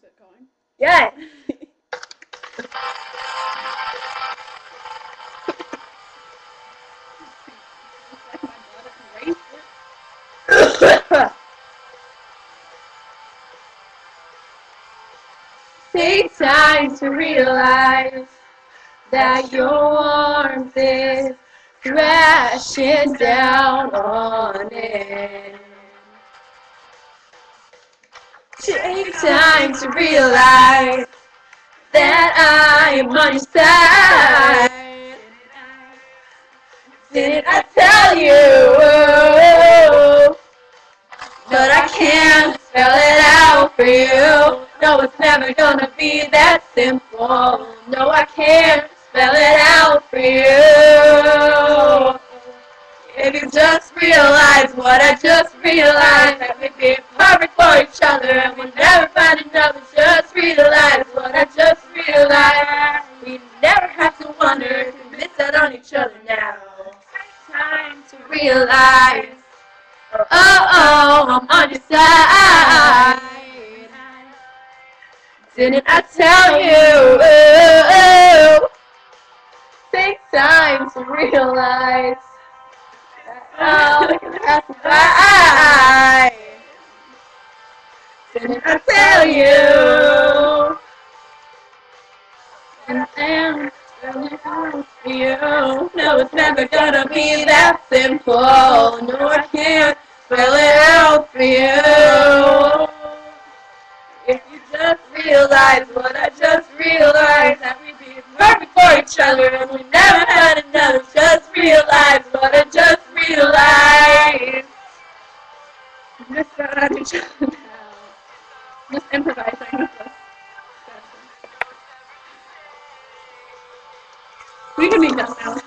it going. Yeah. Take time to realize that your warmth is crashing down on it. Take time to realize that I am on your side. Didn't I tell you? But I can't spell it out for you. No, it's never gonna be that simple. No, I can't spell it out for you. If you just realize what I just realized, that we'd be perfect for each other and we'll never find another. Just realize what I just realized. We never have to wonder if we miss out on each other now. Time to realize. Oh, I'm on your side. Didn't I tell you? Take time to realize. Oh, that's why. Didn't I tell you? And I am really hard for you. No, it's never gonna be that simple. No, I can't spell it out for you. If you just realize what I just realized, that we'd be perfect for each other and we never had another. Just realize what I just realized. Miss out on each other now. Just improvising with us. We can be done now.